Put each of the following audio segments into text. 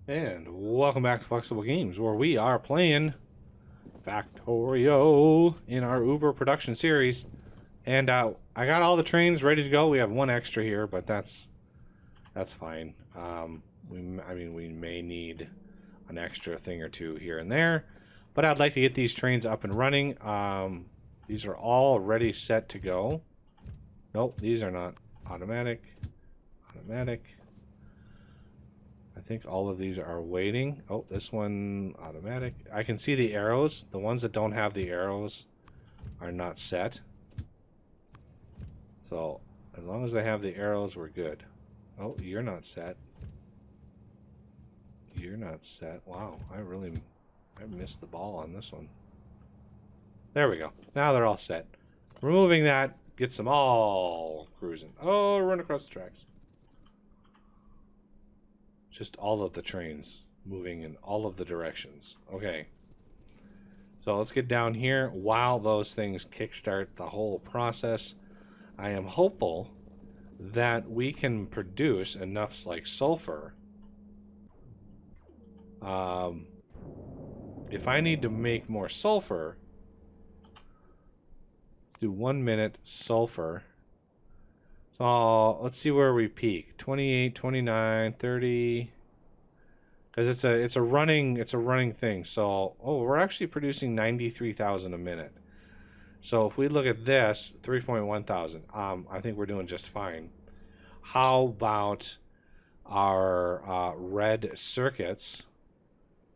And welcome back to Flexible Games, where we are playing Factorio in our Uber production series. And I got all the trains ready to go. We have one extra here, but that's fine. We may need an extra thing or two here and there, but I'd like to get these trains up and running. These are all ready, set to go. Nope, these are not automatic. Automatic. I think all of these are waiting. Oh, this one automatic. I can see the arrows. The ones that don't have the arrows are not set. So as long as they have the arrows, we're good. Oh, you're not set. You're not set. Wow, I missed the ball on this one. There we go. Now they're all set. Removing that gets them all cruising. Oh, run across the tracks. Just all of the trains moving in all of the directions. Okay. So let's get down here. While those things kickstart the whole process, I am hopeful that we can produce enough like sulfur. If I need to make more sulfur, let's do 1 minute sulfur. So let's see where we peak. 28, 29, 30. Because it's a running thing. So we're actually producing 93,000 a minute. So if we look at this, 3.1 thousand, I think we're doing just fine. How about our red circuits?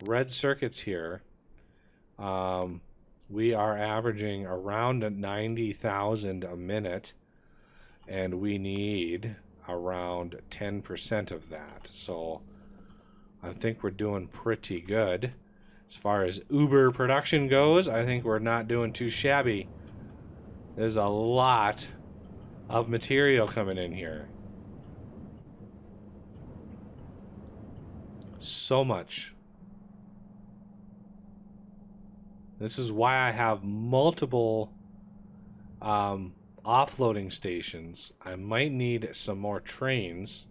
Red circuits here. We are averaging around 90,000 a minute, and we need around 10% of that. So I think we're doing pretty good. As far as Uber production goes, I think we're not doing too shabby. There's a lot of material coming in here. So much. This is why I have multiple offloading stations. I might need some more trains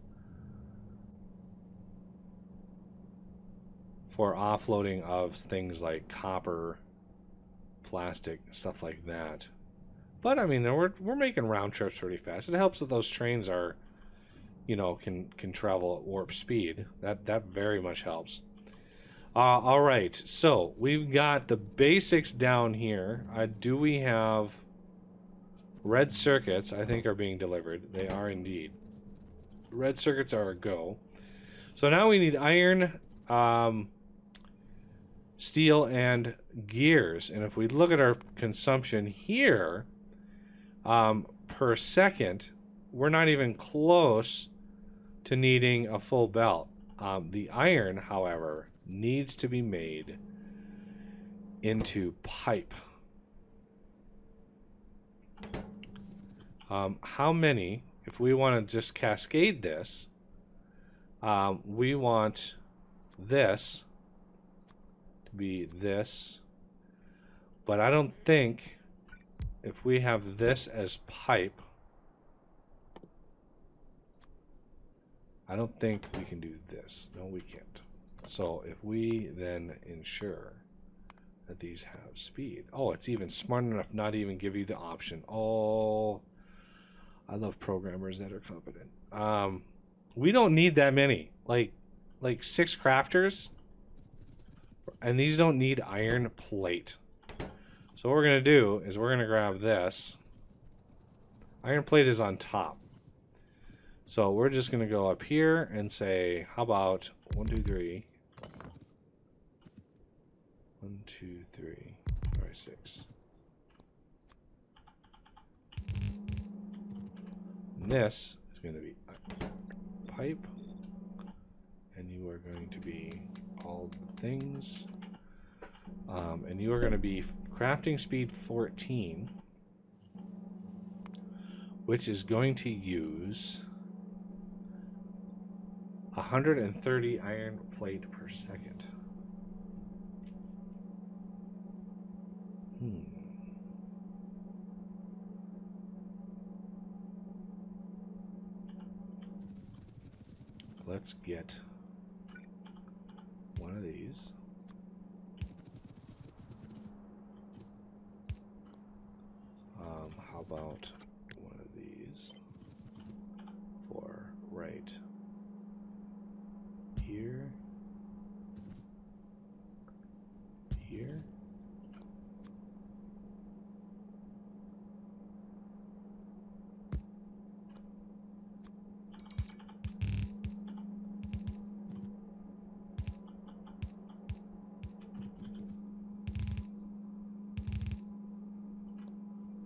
for offloading of things like copper, plastic, stuff like that. But I mean, we're making round trips pretty fast. It helps that those trains are, can travel at warp speed. That very much helps. All right, so we've got the basics down here. Do we have red circuits? I think are being delivered. They are indeed. Red circuits are a go. So now we need iron, steel, and gears. And if we look at our consumption here, per second, we're not even close to needing a full belt. The iron, however, needs to be made into pipe. How many, if we want to just cascade this, we want this to be this, but I don't think if we have this as pipe, I don't think we can do this. No, we can't. So if we then ensure that these have speed. Oh, it's even smart enough not to even give you the option. Oh, I love programmers that are competent. We don't need that many. Like 6 crafters. And these don't need iron plate. So what we're going to do is we're going to grab this. Iron plate is on top. So we're just going to go up here and say, how about 1, 2, 3. 1, 2, 3. All right, 6. And this is going to be pipe. And you are going to be all the things. And you are going to be crafting speed 14, which is going to use 130 iron plate per second. Let's get one of these. How about one of these for right here, here.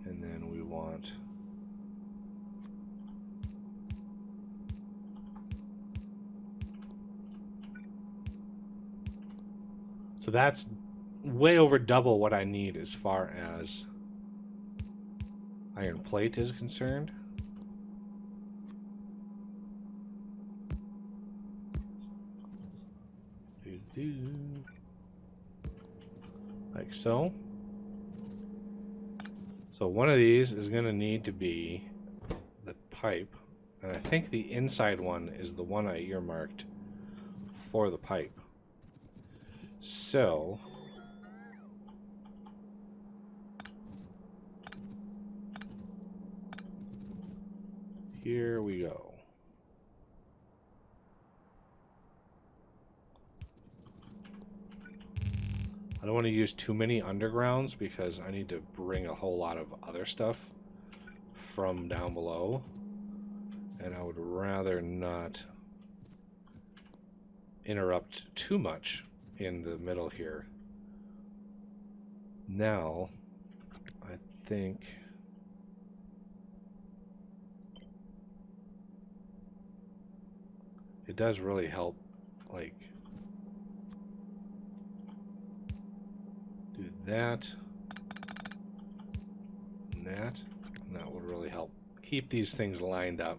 And then we want so that's way over double what I need as far as iron plate is concerned. Like so. So one of these is going to need to be the pipe, and I think the inside one is the one I earmarked for the pipe. So here we go. I don't want to use too many undergrounds because I need to bring a whole lot of other stuff from down below. And I would rather not interrupt too much in the middle here. Now, I think it does really help, like, do that and that, and that would really help keep these things lined up,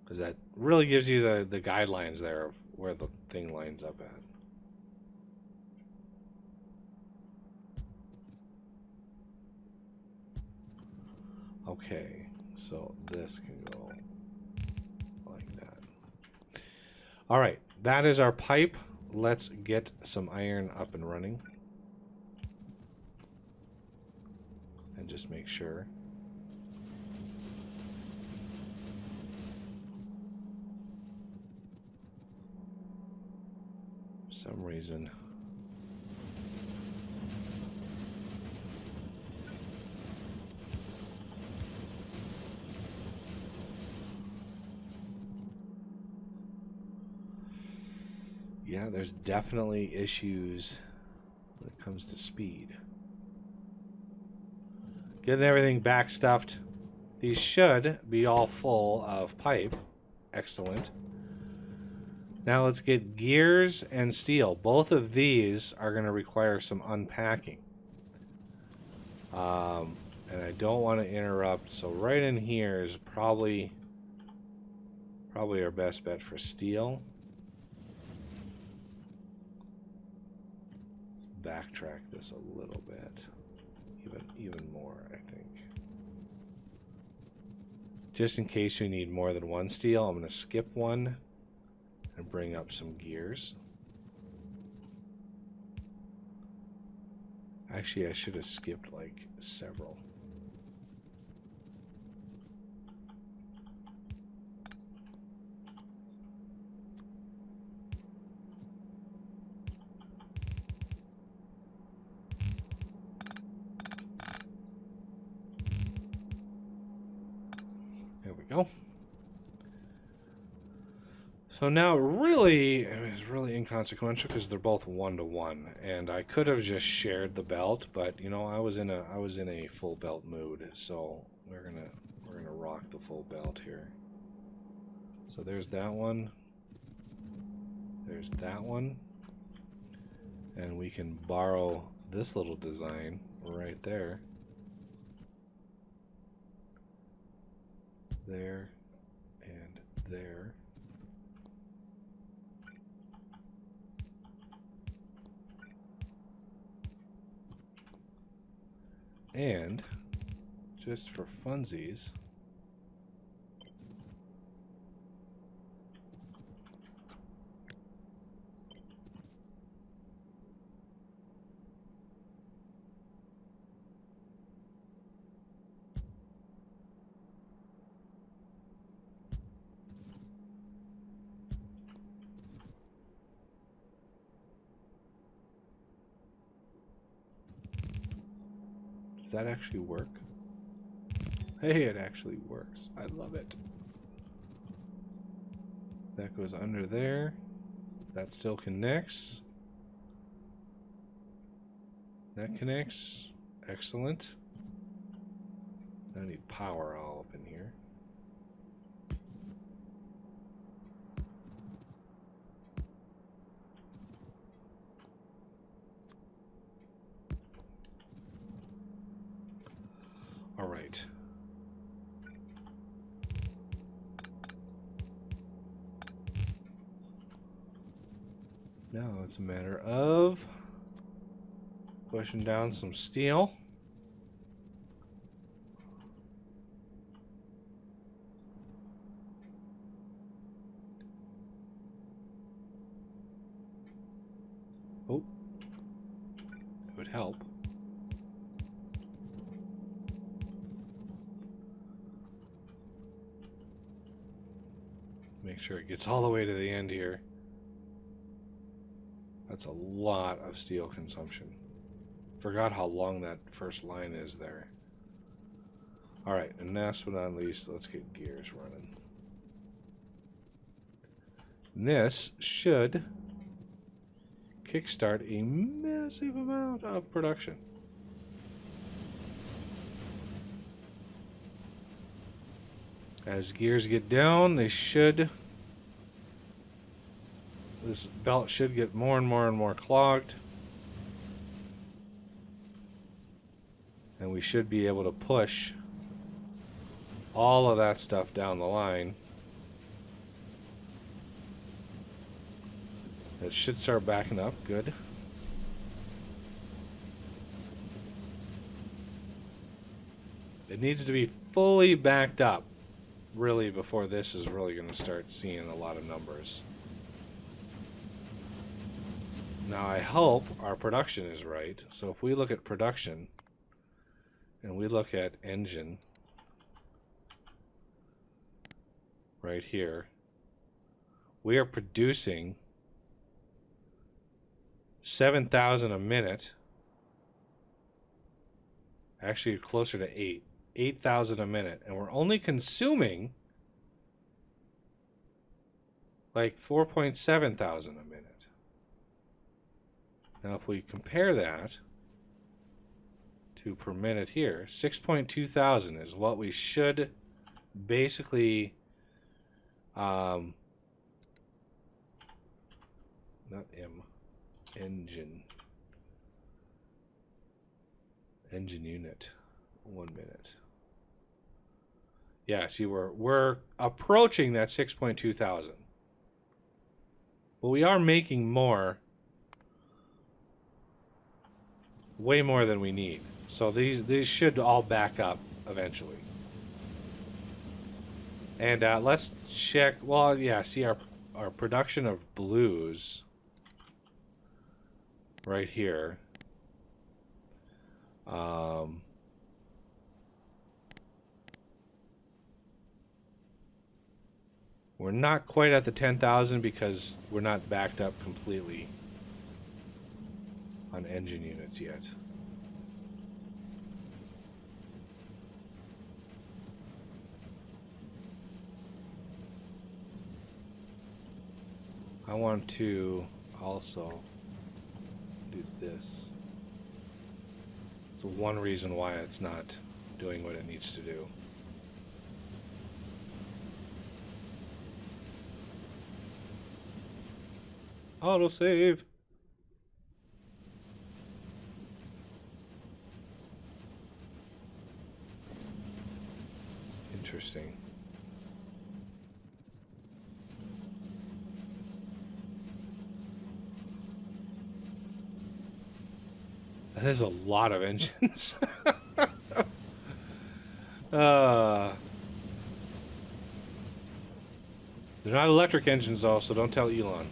because that really gives you the guidelines there of where the thing lines up at. Okay, so this can go like that. All right, that is our pipe. Let's get some iron up and running. And just make sure. For some reason. Yeah, there's definitely issues when it comes to speed. Getting everything backstuffed. These should be all full of pipe. Excellent. Now let's get gears and steel. Both of these are going to require some unpacking. And I don't want to interrupt, so right in here is probably our best bet for steel. Backtrack this a little bit, even more, I think, just in case we need more than one steel. I'm going to skip one and bring up some gears. Actually, I should have skipped like several. Go. So now really it was really inconsequential because they're both 1-to-1, and I could have just shared the belt, but you know, I was in a full belt mood, so we're gonna rock the full belt here. So there's that one. There's that one. And we can borrow this little design right there. There and there. And just for funsies, that actually work? Hey, it actually works. I love it. That goes under there. That still connects. That connects. Excellent. I need power all up in here. All right. Now it's a matter of pushing down some steel. Oh, it would help. Make sure it gets all the way to the end here. That's a lot of steel consumption. Forgot how long that first line is there. Alright, and last but not least, let's get gears running. And this should kickstart a massive amount of production. As gears get down, they should... This belt should get more and more and more clogged. And we should be able to push all of that stuff down the line. It should start backing up. Good. It needs to be fully backed up, really, before this is really going to start seeing a lot of numbers. Now, I hope our production is right. So if we look at production and we look at engine right here, we are producing 7,000 a minute. Actually, closer to 8,000 a minute. And we're only consuming like 4.7 thousand a minute. Now, if we compare that to per minute here, 6.2 thousand is what we should basically, engine unit, 1 minute. Yeah, see, we're approaching that 6.2 thousand. But we are making more. Way more than we need. So these should all back up eventually. And let's check. Well, yeah, see our production of blues right here. We're not quite at the 10,000 because we're not backed up completely on engine units yet. I want to also do this. So one reason why it's not doing what it needs to do. Autosave. Interesting. That is a lot of engines. They're not electric engines though, so don't tell Elon.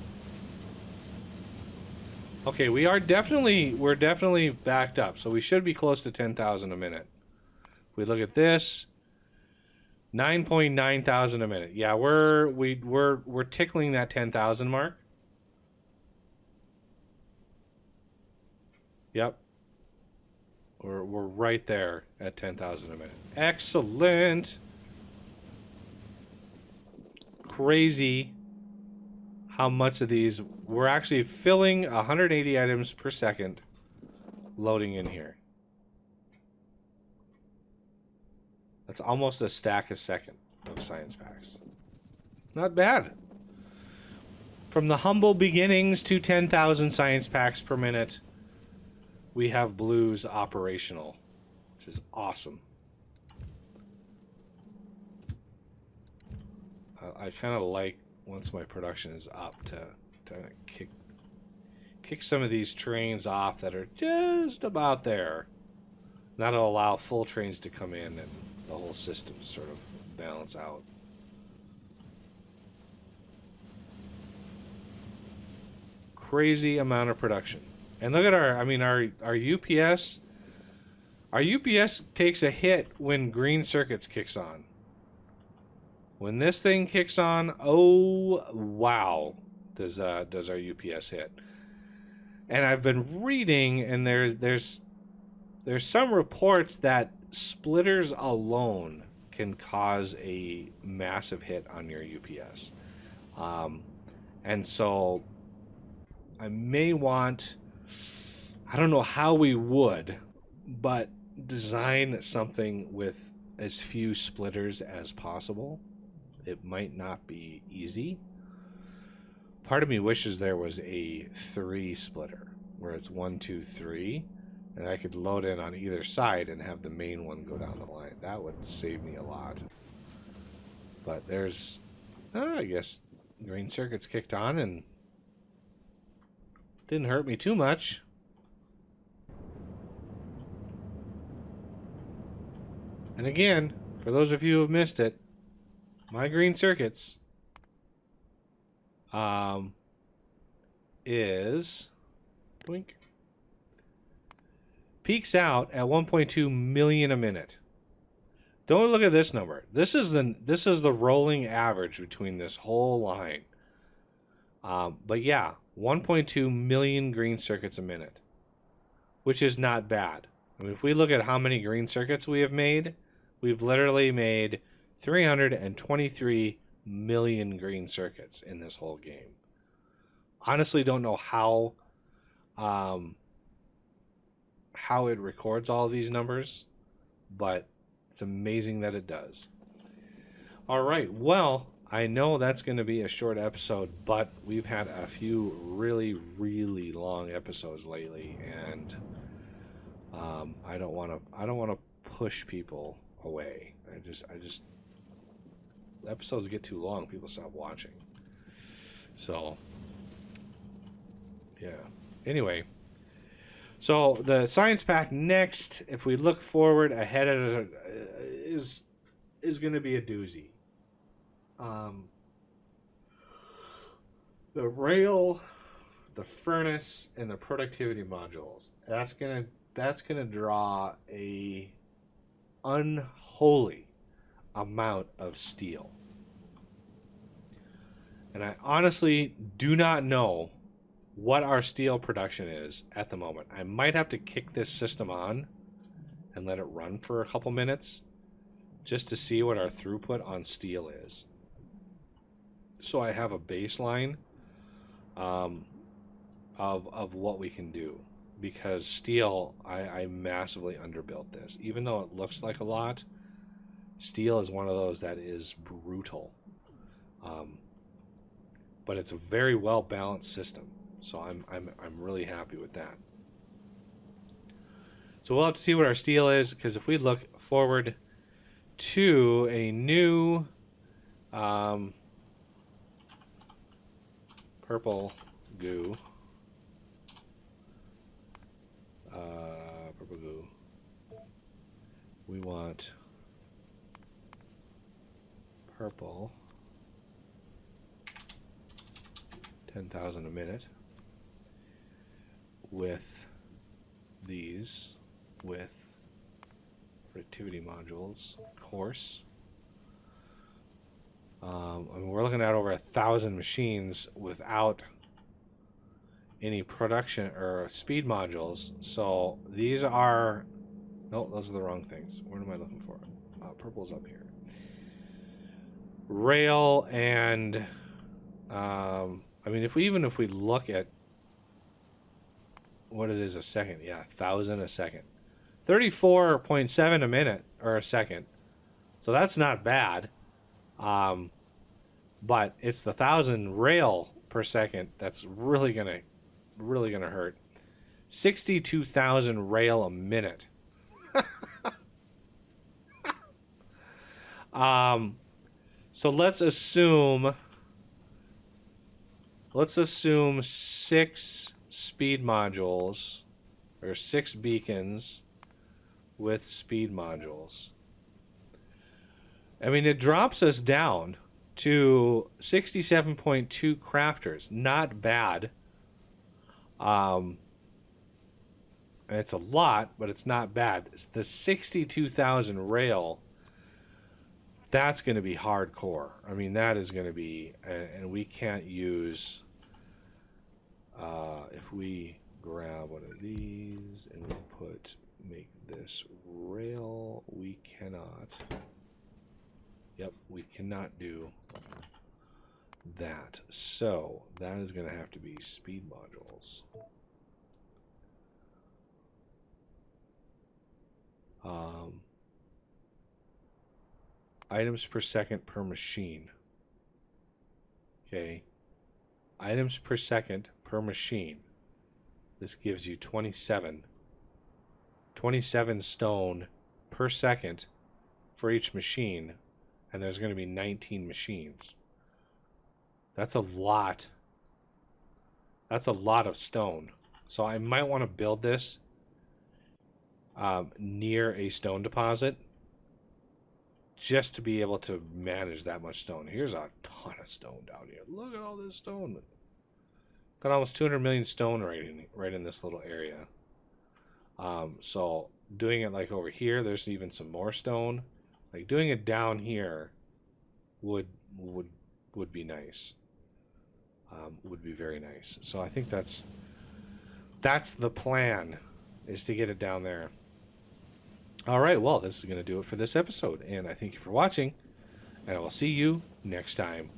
Okay, we're definitely backed up, so we should be close to 10,000 a minute. If we look at this, 9.9 thousand a minute. Yeah, we're tickling that 10,000 mark. Yep. We're right there at 10,000 a minute. Excellent. Crazy how much of these we're actually filling 180 items per second loading in here. That's almost a stack a second of science packs. Not bad. From the humble beginnings to 10,000 science packs per minute, we have blues operational, which is awesome. I kind of like, once my production is up, to kick some of these trains off that are just about there. That'll allow full trains to come in and the whole system to sort of balance out. Crazy amount of production. And look at our UPS. Our UPS takes a hit when green circuits kicks on. When this thing kicks on, oh wow, does our UPS hit. And I've been reading, and there's some reports that splitters alone can cause a massive hit on your UPS. And so I may want, I don't know how we would, but design something with as few splitters as possible. It might not be easy. Part of me wishes there was a 3 splitter where it's 1, 2, 3, and I could load in on either side and have the main one go down the line. That would save me a lot. But there's, I guess, green circuits kicked on and didn't hurt me too much. And again, for those of you who have missed it, my green circuits is blink, peaks out at 1.2 million a minute. Don't look at this number. This is the rolling average between this whole line. But yeah, 1.2 million green circuits a minute, which is not bad. I mean, if we look at how many green circuits we have made, we've literally made 323 million green circuits in this whole game. Honestly, don't know how it records all of these numbers, but it's amazing that it does. All right, well, I know that's going to be a short episode, but we've had a few really, really long episodes lately, and I don't want to push people away. I just episodes get too long, people stop watching. So yeah. Anyway, so the science pack next, if we look forward ahead of it, is going to be a doozy. The rail, the furnace, and the productivity modules. That's gonna draw a unholy amount of steel. And I honestly do not know what our steel production is at the moment. I might have to kick this system on and let it run for a couple minutes just to see what our throughput on steel is. So I have a baseline of what we can do. Because steel, I massively underbuilt this. Even though it looks like a lot, steel is one of those that is brutal. But it's a very well balanced system. So I'm really happy with that. So we'll have to see what our steel is, because if we look forward to a new purple goo, we want purple 10,000 a minute with these, with productivity modules, course. I mean, we're looking at over 1,000 machines without any production or speed modules. So these are No, those are the wrong things. What am I looking for? Purple's up here. Rail and I mean, if we look at what it is a second, yeah, 1,000 a second, 34.7 a minute or a second. So that's not bad. But it's the 1,000 rail per second that's really gonna hurt. 62,000 rail a minute. So let's assume 6 speed modules or 6 beacons with speed modules. I mean, it drops us down to 67.2 crafters. Not bad. It's a lot, but it's not bad. It's the 62,000 rail. That's going to be hardcore. I mean, that is going to be, and we can't use, if we grab one of these and we make this rail, we cannot, yep, we cannot do that. So that is going to have to be speed modules. Items per second per machine. Okay. Items per second per machine. This gives you 27 stone per second for each machine, and there's going to be 19 machines. That's a lot. That's a lot of stone. So I might want to build this near a stone deposit just to be able to manage that much stone. Here's a ton of stone down here. Look at all this stone. Got almost 200 million stone right in this little area. So doing it like over here, there's even some more stone. Like doing it down here would be nice. Would be very nice. So I think that's the plan, is to get it down there. All right, well, this is going to do it for this episode, and I thank you for watching, and I will see you next time.